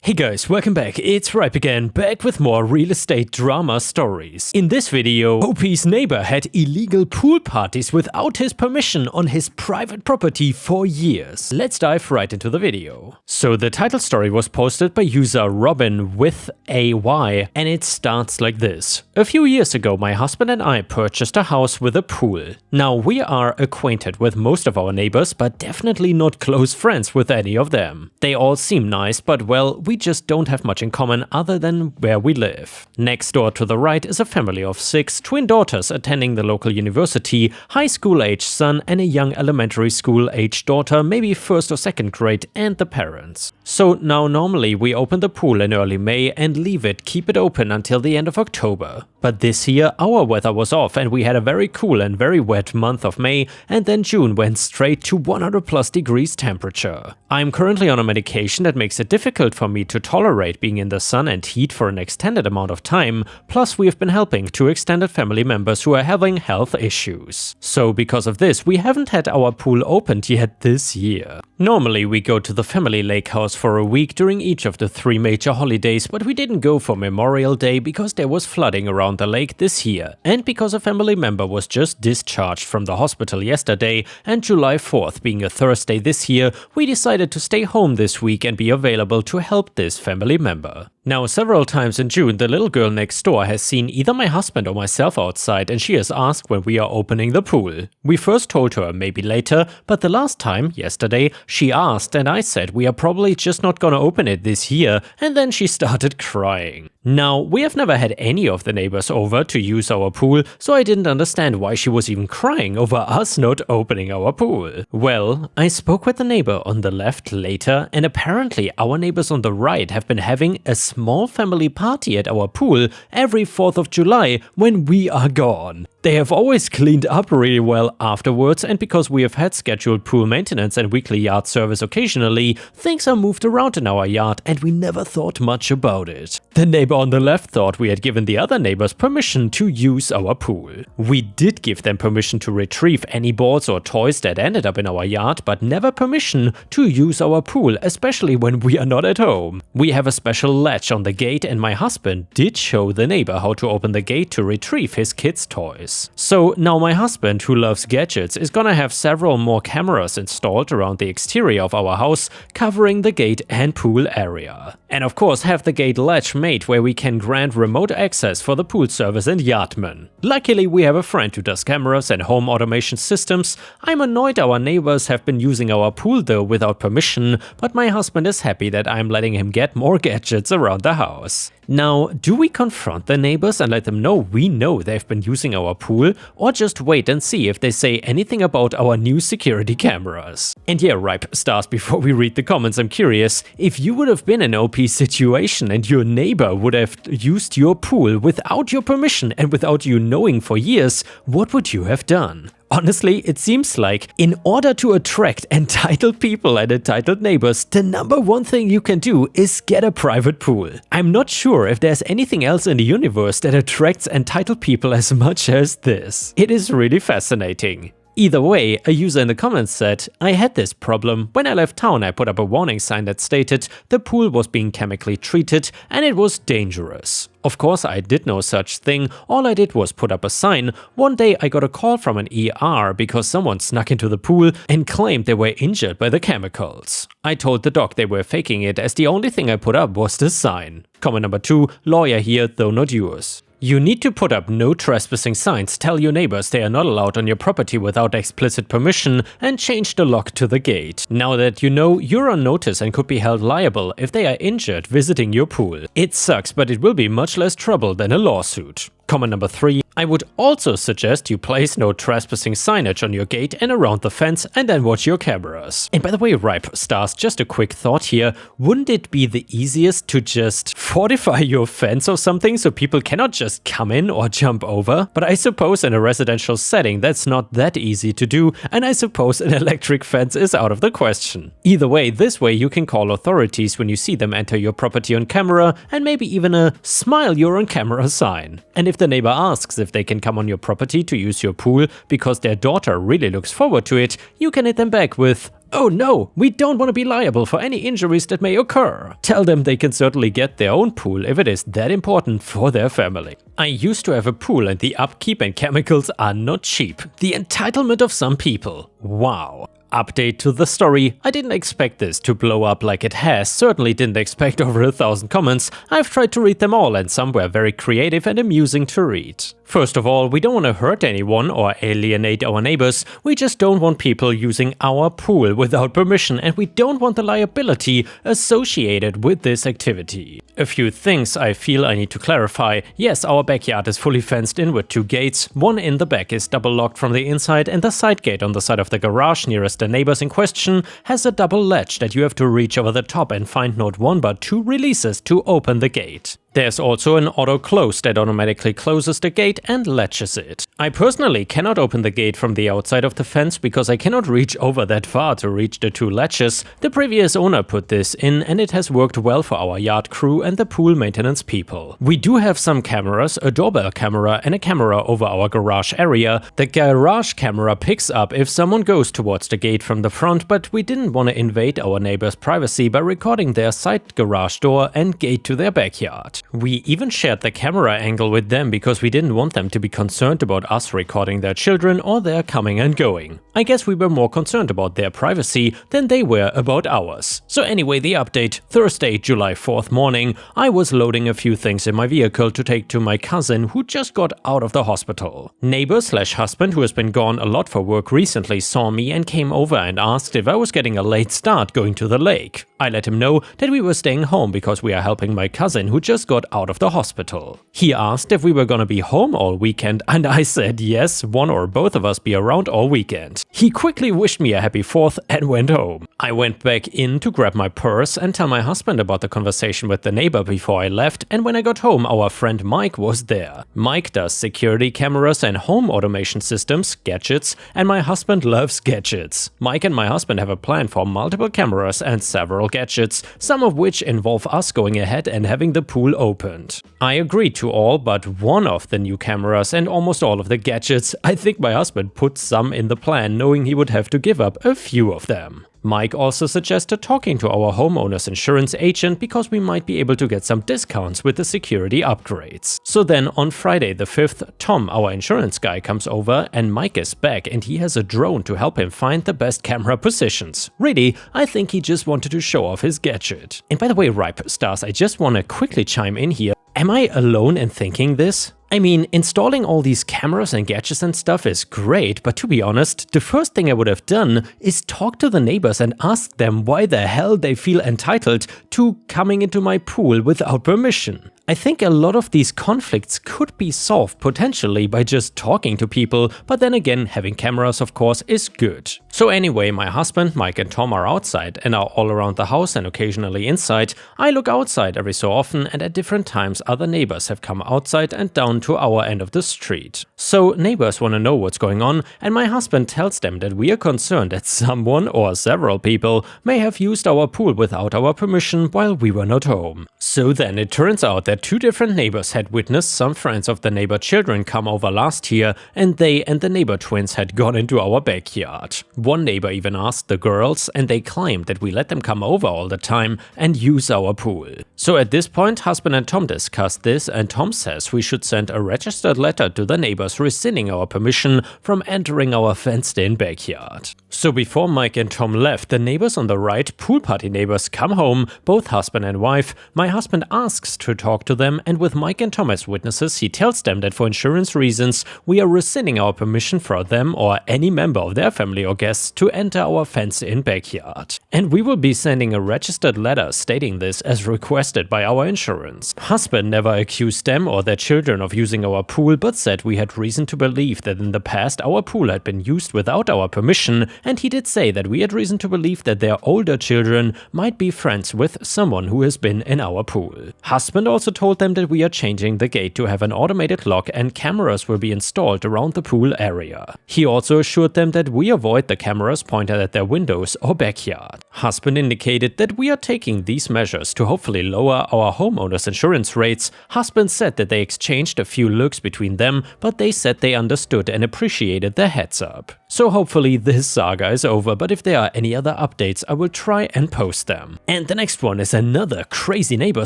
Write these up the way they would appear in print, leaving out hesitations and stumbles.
Hey guys, welcome back. It's Ripe again, back with more real estate drama stories. In this video, OP's neighbor had illegal pool parties without his permission on his private property for years. Let's dive right into the video. So the title story was posted by user Robin with AY, and it starts like this. A few years ago, my husband and I purchased a house with a pool. Now we are acquainted with most of our neighbors, but definitely not close friends with any of them. They all seem nice, but well, we just don't have much in common other than where we live. Next door to the right is a family of 6 twin daughters attending the local university, high school age son and a young elementary school age daughter, maybe 1st or 2nd grade, and the parents. So now normally we open the pool in early May and keep it open until the end of October. But this year our weather was off and we had a very cool and very wet month of May, and then June went straight to 100+ degrees temperature. I'm currently on a medication that makes it difficult for me to tolerate being in the sun and heat for an extended amount of time, plus we have been helping 2 extended family members who are having health issues. So because of this, we haven't had our pool opened yet this year. Normally we go to the family lake house for a week during each of the 3 major holidays, but we didn't go for Memorial Day because there was flooding around the lake this year, and because a family member was just discharged from the hospital yesterday, and July 4th being a Thursday this year, we decided to stay home this week and be available to help this family member. Now, several times in June, the little girl next door has seen either my husband or myself outside, and she has asked when we are opening the pool. We first told her maybe later, but the last time, yesterday, she asked and I said we are probably just not gonna open it this year, and then she started crying. Now, we have never had any of the neighbors over to use our pool, so I didn't understand why she was even crying over us not opening our pool. Well, I spoke with the neighbor on the left later, and apparently our neighbors on the right have been having a small family party at our pool every 4th of July when we are gone. They have always cleaned up really well afterwards, and because we have had scheduled pool maintenance and weekly yard service occasionally, things are moved around in our yard and we never thought much about it. The neighbor on the left thought we had given the other neighbors permission to use our pool. We did give them permission to retrieve any balls or toys that ended up in our yard, but never permission to use our pool, especially when we are not at home. We have a special latch on the gate, and my husband did show the neighbor how to open the gate to retrieve his kids' toys. So now my husband, who loves gadgets, is gonna have several more cameras installed around the exterior of our house, covering the gate and pool area. And of course have the gate latch made where we can grant remote access for the pool service and yardmen. Luckily we have a friend who does cameras and home automation systems. I'm annoyed our neighbors have been using our pool though without permission, but my husband is happy that I'm letting him get more gadgets around the house. Now, do we confront the neighbors and let them know we know they've been using our pool, or just wait and see if they say anything about our new security cameras? And yeah, Ripe stars, before we read the comments, I'm curious, if you would have been in an OP situation and your neighbor would have used your pool without your permission and without you knowing for years, what would you have done? Honestly, it seems like in order to attract entitled people and entitled neighbors, the #1 thing you can do is get a private pool. I'm not sure if there's anything else in the universe that attracts entitled people as much as this. It is really fascinating. Either way, a user in the comments said, I had this problem. When I left town, I put up a warning sign that stated the pool was being chemically treated and it was dangerous. Of course, I did no such thing. All I did was put up a sign. One day I got a call from an ER because someone snuck into the pool and claimed they were injured by the chemicals. I told the doc they were faking it, as the only thing I put up was the sign. Comment number 2, lawyer here, though not yours. You need to put up no trespassing signs, tell your neighbors they are not allowed on your property without explicit permission, and change the lock to the gate. Now that you know, you're on notice and could be held liable if they are injured visiting your pool. It sucks, but it will be much less trouble than a lawsuit. Comment number 3, I would also suggest you place no trespassing signage on your gate and around the fence, and then watch your cameras. And by the way, Ripe stars, just a quick thought here, wouldn't it be the easiest to just fortify your fence or something so people cannot just come in or jump over? But I suppose in a residential setting that's not that easy to do, and I suppose an electric fence is out of the question. Either way, this way you can call authorities when you see them enter your property on camera, and maybe even a smile you're on camera sign. And if the neighbor asks if they can come on your property to use your pool because their daughter really looks forward to it, you can hit them back with, Oh no, we don't want to be liable for any injuries that may occur. Tell them they can certainly get their own pool if it is that important for their family. I used to have a pool and the upkeep and chemicals are not cheap. The entitlement of some people. Wow. Update to the story. I didn't expect this to blow up like it has, certainly didn't expect over 1,000 comments. I've tried to read them all and some were very creative and amusing to read. First of all, we don't want to hurt anyone or alienate our neighbors, we just don't want people using our pool without permission and we don't want the liability associated with this activity. A few things I feel I need to clarify. Yes, our backyard is fully fenced in with 2 gates, one in the back is double locked from the inside and the side gate on the side of the garage nearest the neighbors in question has a double latch that you have to reach over the top and find not 1 but 2 releases to open the gate. There's also an auto close that automatically closes the gate and latches it. I personally cannot open the gate from the outside of the fence because I cannot reach over that far to reach the 2 latches. The previous owner put this in and it has worked well for our yard crew and the pool maintenance people. We do have some cameras, a doorbell camera and a camera over our garage area. The garage camera picks up if someone goes towards the gate from the front, but we didn't want to invade our neighbor's privacy by recording their side garage door and gate to their backyard. We even shared the camera angle with them because we didn't want them to be concerned about us recording their children or their coming and going. I guess we were more concerned about their privacy than they were about ours. So anyway, the update. Thursday, July 4th morning, I was loading a few things in my vehicle to take to my cousin who just got out of the hospital. Neighbor/husband who has been gone a lot for work recently saw me and came over and asked if I was getting a late start going to the lake. I let him know that we were staying home because we are helping my cousin who just got out of the hospital. He asked if we were gonna be home all weekend and I said yes, one or both of us be around all weekend. He quickly wished me a happy 4th and went home. I went back in to grab my purse and tell my husband about the conversation with the neighbor before I left, and when I got home our friend Mike was there. Mike does security cameras and home automation systems, gadgets, and my husband loves gadgets. Mike and my husband have a plan for multiple cameras and several gadgets, some of which involve us going ahead and having the pool opened. I agreed to all but one of the new cameras and almost all of the gadgets. I think my husband put some in the plan knowing he would have to give up a few of them. Mike also suggested talking to our homeowner's insurance agent because we might be able to get some discounts with the security upgrades. So then on Friday the 5th, Tom, our insurance guy, comes over and Mike is back and he has a drone to help him find the best camera positions. Really, I think he just wanted to show off his gadget. And by the way, Ripe Stars, I just want to quickly chime in here. Am I alone in thinking this? I mean, installing all these cameras and gadgets and stuff is great, but to be honest, the first thing I would have done is talk to the neighbors and ask them why the hell they feel entitled to coming into my pool without permission. I think a lot of these conflicts could be solved potentially by just talking to people, but then again, having cameras of course is good. So anyway, my husband, Mike and Tom are outside and are all around the house and occasionally inside. I look outside every so often and at different times other neighbors have come outside and down to our end of the street. So neighbors want to know what's going on and my husband tells them that we are concerned that someone or several people may have used our pool without our permission while we were not home. So then it turns out that 2 different neighbors had witnessed some friends of the neighbor children come over last year and they and the neighbor twins had gone into our backyard. One neighbor even asked the girls and they claimed that we let them come over all the time and use our pool. So at this point, husband and Tom discussed this and Tom says we should send a registered letter to the neighbors rescinding our permission from entering our fenced-in backyard. So before Mike and Tom left, the neighbors on the right, pool party neighbors, come home, both husband and wife. My husband asks to talk to them and with Mike and Tom as witnesses, he tells them that for insurance reasons, we are rescinding our permission for them or any member of their family or guests to enter our fenced-in backyard. And we will be sending a registered letter stating this as requested by our insurance. Husband never accused them or their children of using our pool, but said we had reason to believe that in the past our pool had been used without our permission, and he did say that we had reason to believe that their older children might be friends with someone who has been in our pool. Husband also told them that we are changing the gate to have an automated lock and cameras will be installed around the pool area. He also assured them that we avoid the cameras pointed at their windows or backyard. Husband indicated that we are taking these measures to hopefully lower our homeowner's insurance rates. Husband said that they exchanged a few looks between them, but they said they understood and appreciated the heads up. So hopefully this saga is over, but if there are any other updates, I will try and post them. And the next one is another crazy neighbor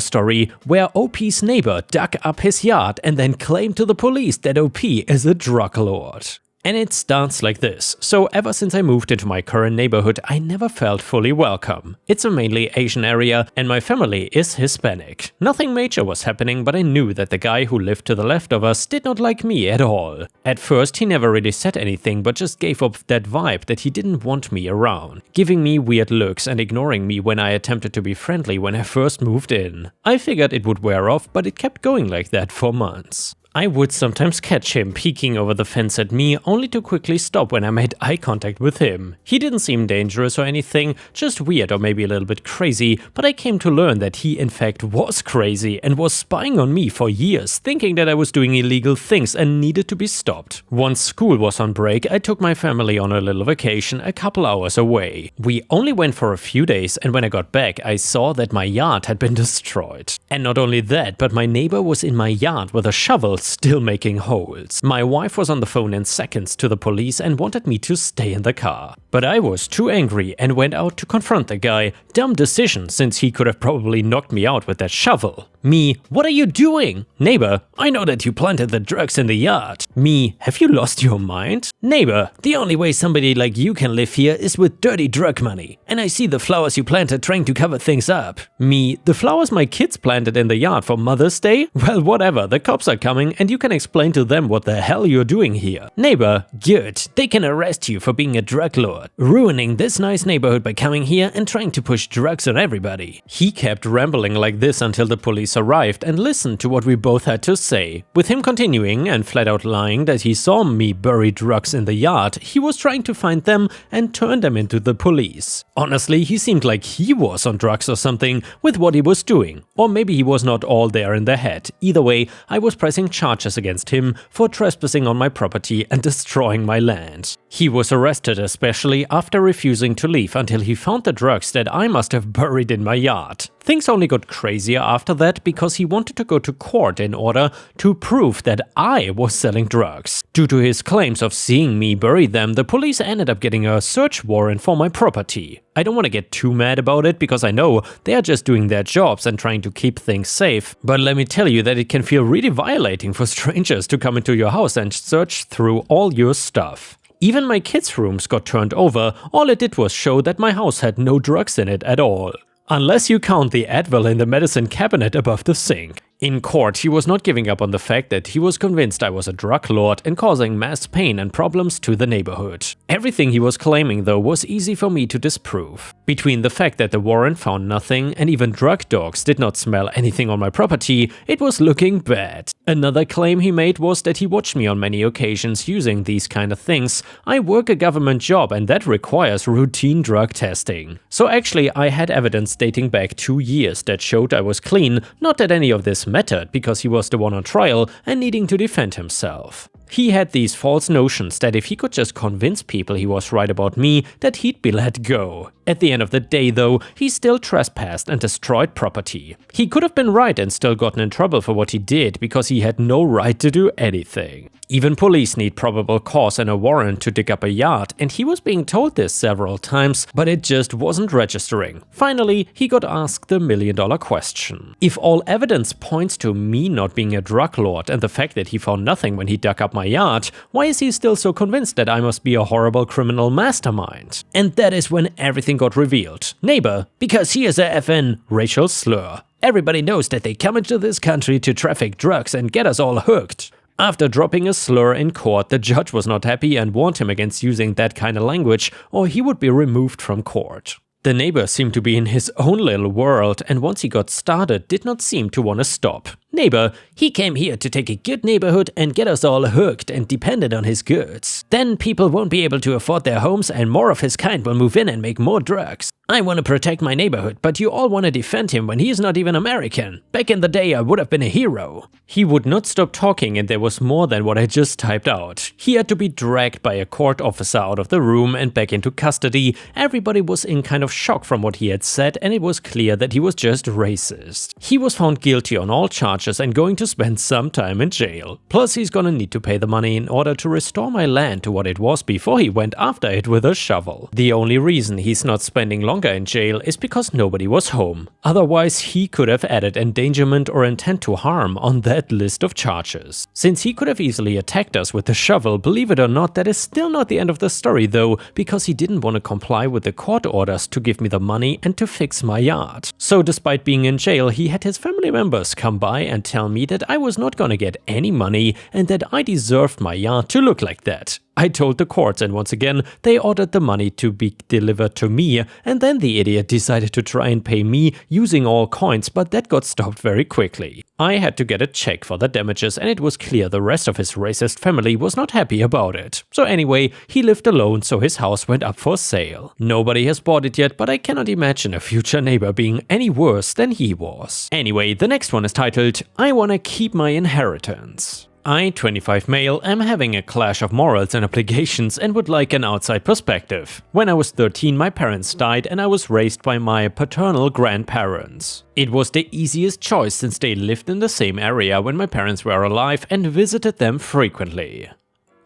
story, where OP's neighbor dug up his yard and then claimed to the police that OP is a drug lord. And it starts like this. So ever since I moved into my current neighborhood, I never felt fully welcome. It's a mainly Asian area and my family is Hispanic. Nothing major was happening, but I knew that the guy who lived to the left of us did not like me at all. At first he never really said anything, but just gave off that vibe that he didn't want me around, giving me weird looks and ignoring me when I attempted to be friendly when I first moved in. I figured it would wear off, but it kept going like that for months. I would sometimes catch him peeking over the fence at me, only to quickly stop when I made eye contact with him. He didn't seem dangerous or anything, just weird or maybe a little bit crazy, but I came to learn that he in fact was crazy and was spying on me for years, thinking that I was doing illegal things and needed to be stopped. Once school was on break, I took my family on a little vacation a couple hours away. We only went for a few days, and when I got back, I saw that my yard had been destroyed. And not only that, but my neighbor was in my yard with a shovel still making holes. My wife was on the phone in seconds to the police and wanted me to stay in the car. But I was too angry and went out to confront the guy. Dumb decision, since he could have probably knocked me out with that shovel. Me, what are you doing? Neighbor, I know that you planted the drugs in the yard. Me, have you lost your mind? Neighbor, the only way somebody like you can live here is with dirty drug money. And I see the flowers you planted trying to cover things up. Me, the flowers my kids planted in the yard for Mother's Day? Well, whatever, the cops are coming and you can explain to them what the hell you're doing here. Neighbor, good, they can arrest you for being a drug lord, ruining this nice neighborhood by coming here and trying to push drugs on everybody. He kept rambling like this until the police arrived and listened to what we both had to say. With him continuing and flat out lying that he saw me bury drugs in the yard, he was trying to find them and turn them into the police. Honestly, he seemed like he was on drugs or something with what he was doing. Or maybe he was not all there in the head. Either way, I was pressing charges against him for trespassing on my property and destroying my land. He was arrested especially after refusing to leave until he found the drugs that I must have buried in my yard. Things only got crazier after that because he wanted to go to court in order to prove that I was selling drugs. Due to his claims of seeing me bury them, the police ended up getting a search warrant for my property. I don't want to get too mad about it because I know they are just doing their jobs and trying to keep things safe, but let me tell you that it can feel really violating for strangers to come into your house and search through all your stuff. Even my kids' rooms got turned over. All it did was show that my house had no drugs in it at all. Unless you count the Advil in the medicine cabinet above the sink. In court, he was not giving up on the fact that he was convinced I was a drug lord and causing mass pain and problems to the neighborhood. Everything he was claiming, though, was easy for me to disprove. Between the fact that the warrant found nothing and even drug dogs did not smell anything on my property, it was looking bad. Another claim he made was that he watched me on many occasions using these kind of things. I work a government job and that requires routine drug testing. So actually, I had evidence dating back 2 years that showed I was clean, not that any of this mattered because he was the one on trial and needing to defend himself. He had these false notions that if he could just convince people he was right about me, that he'd be let go. At the end of the day, though, he still trespassed and destroyed property. He could have been right and still gotten in trouble for what he did because he had no right to do anything. Even police need probable cause and a warrant to dig up a yard, and he was being told this several times, but it just wasn't registering. Finally, he got asked the million-dollar question. If all evidence points to me not being a drug lord and the fact that he found nothing when he dug up my yard, why is he still so convinced that I must be a horrible criminal mastermind? And that is when everything got revealed. Neighbor, because he is a FN racial slur. Everybody knows that they come into this country to traffic drugs and get us all hooked. After dropping a slur in court, the judge was not happy and warned him against using that kind of language or he would be removed from court. The neighbor seemed to be in his own little world, and once he got started, did not seem to want to stop. Neighbor, he came here to take a good neighborhood and get us all hooked and dependent on his goods. Then people won't be able to afford their homes and more of his kind will move in and make more drugs. I want to protect my neighborhood, but you all want to defend him when he is not even American. Back in the day I would have been a hero. He would not stop talking and there was more than what I just typed out. He had to be dragged by a court officer out of the room and back into custody. Everybody was in kind of shock from what he had said and it was clear that he was just racist. He was found guilty on all charges and going to spend some time in jail. Plus he's gonna need to pay the money in order to restore my land to what it was before he went after it with a shovel. The only reason he's not spending longer in jail is because nobody was home. Otherwise he could have added endangerment or intent to harm on that list of charges. Since he could have easily attacked us with the shovel, believe it or not, that is still not the end of the story though, because he didn't want to comply with the court orders to give me the money and to fix my yard. So despite being in jail, he had his family members come by and tell me that I was not gonna get any money and that I deserved my yard to look like that. I told the courts and once again they ordered the money to be delivered to me, and then the idiot decided to try and pay me using all coins, but that got stopped very quickly. I had to get a check for the damages and it was clear the rest of his racist family was not happy about it. So anyway, he lived alone, so his house went up for sale. Nobody has bought it yet, but I cannot imagine a future neighbor being any worse than he was. Anyway, the next one is titled, I wanna keep my inheritance. I, 25 male, am having a clash of morals and obligations and would like an outside perspective. When I was 13, my parents died and I was raised by my paternal grandparents. It was the easiest choice since they lived in the same area when my parents were alive and visited them frequently.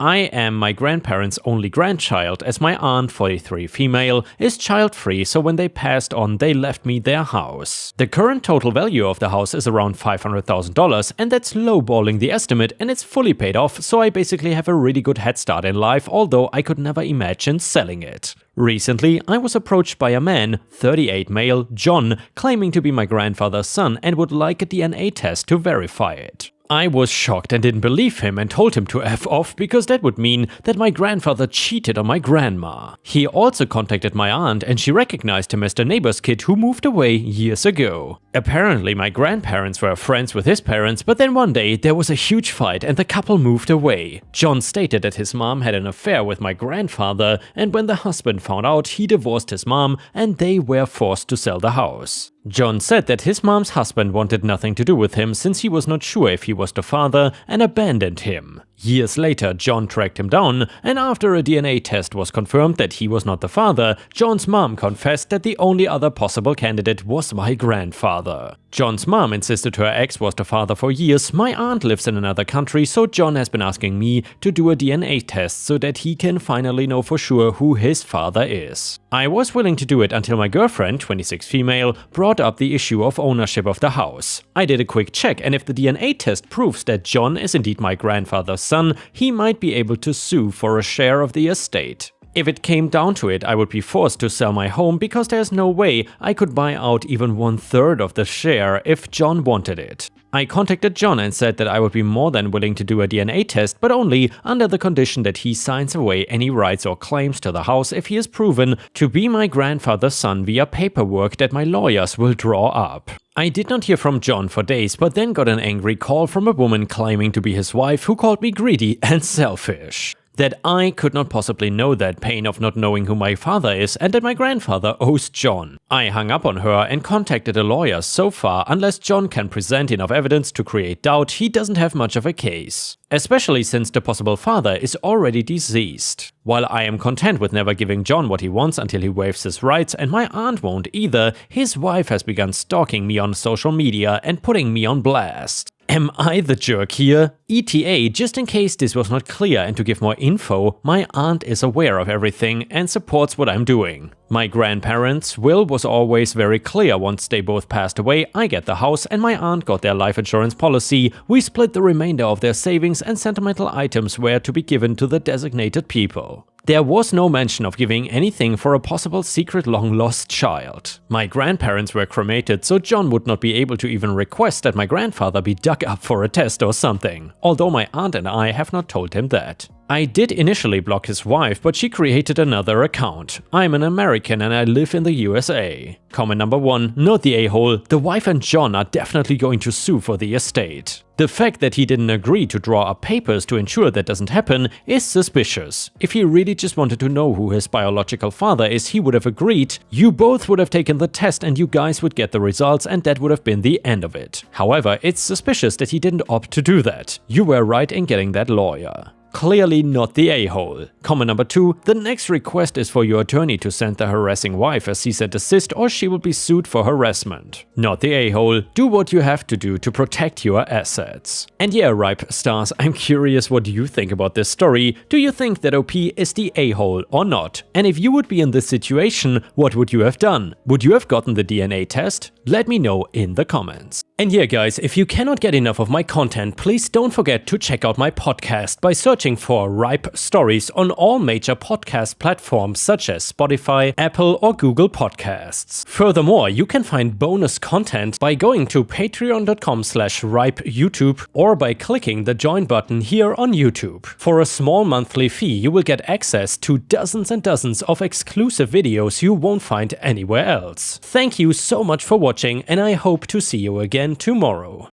I am my grandparents' only grandchild, as my aunt, 43 female, is child-free, so when they passed on they left me their house. The current total value of the house is around $500,000 and that's lowballing the estimate and it's fully paid off, so I basically have a really good head start in life, although I could never imagine selling it. Recently, I was approached by a man, 38 male, John, claiming to be my grandfather's son and would like a DNA test to verify it. I was shocked and didn't believe him and told him to F off because that would mean that my grandfather cheated on my grandma. He also contacted my aunt and she recognized him as the neighbor's kid who moved away years ago. Apparently my grandparents were friends with his parents, but then one day there was a huge fight and the couple moved away. John stated that his mom had an affair with my grandfather, and when the husband found out, he divorced his mom and they were forced to sell the house. John said that his mom's husband wanted nothing to do with him since he was not sure if he was the father and abandoned him. Years later, John tracked him down, and after a DNA test was confirmed that he was not the father, John's mom confessed that the only other possible candidate was my grandfather. John's mom insisted her ex was the father for years. My aunt lives in another country, so John has been asking me to do a DNA test so that he can finally know for sure who his father is. I was willing to do it until my girlfriend, 26 female, brought up the issue of ownership of the house. I did a quick check, and if the DNA test proves that John is indeed my grandfather's son, he might be able to sue for a share of the estate. If it came down to it, I would be forced to sell my home because there's no way I could buy out even 1/3 of the share if John wanted it. I contacted John and said that I would be more than willing to do a DNA test, but only under the condition that he signs away any rights or claims to the house if he is proven to be my grandfather's son via paperwork that my lawyers will draw up. I did not hear from John for days, but then got an angry call from a woman claiming to be his wife who called me greedy and selfish. That I could not possibly know that pain of not knowing who my father is and that my grandfather owes John. I hung up on her and contacted a lawyer. So far, unless John can present enough evidence to create doubt, he doesn't have much of a case. Especially since the possible father is already deceased. While I am content with never giving John what he wants until he waives his rights, and my aunt won't either, his wife has begun stalking me on social media and putting me on blast. Am I the jerk here? ETA, just in case this was not clear and to give more info, my aunt is aware of everything and supports what I'm doing. My grandparents' will was always very clear. Once they both passed away, I get the house and my aunt got their life insurance policy. We split the remainder of their savings and sentimental items were to be given to the designated people. There was no mention of giving anything for a possible secret long-lost child. My grandparents were cremated, so John would not be able to even request that my grandfather be dug up for a test or something, although my aunt and I have not told him that. I did initially block his wife, but she created another account. I'm an American and I live in the USA. Comment number 1, not the a-hole. The wife and John are definitely going to sue for the estate. The fact that he didn't agree to draw up papers to ensure that doesn't happen is suspicious. If he really just wanted to know who his biological father is, he would have agreed. You both would have taken the test and you guys would get the results, and that would have been the end of it. However, it's suspicious that he didn't opt to do that. You were right in getting that lawyer. Clearly not the a-hole. Comment number 2, the next request is for your attorney to send the harassing wife a cease and desist or she will be sued for harassment. Not the a-hole. Do what you have to do to protect your assets. And yeah, Ripe Stars, I'm curious what you think about this story. Do you think that OP is the a-hole or not? And if you would be in this situation, what would you have done? Would you have gotten the DNA test? Let me know in the comments. And yeah guys, if you cannot get enough of my content, please don't forget to check out my podcast by searching for Ripe Stories on all major podcast platforms such as Spotify, Apple or Google Podcasts. Furthermore, you can find bonus content by going to patreon.com/ripeyoutube or by clicking the join button here on YouTube. For a small monthly fee, you will get access to dozens and dozens of exclusive videos you won't find anywhere else. Thank you so much for watching and I hope to see you again tomorrow.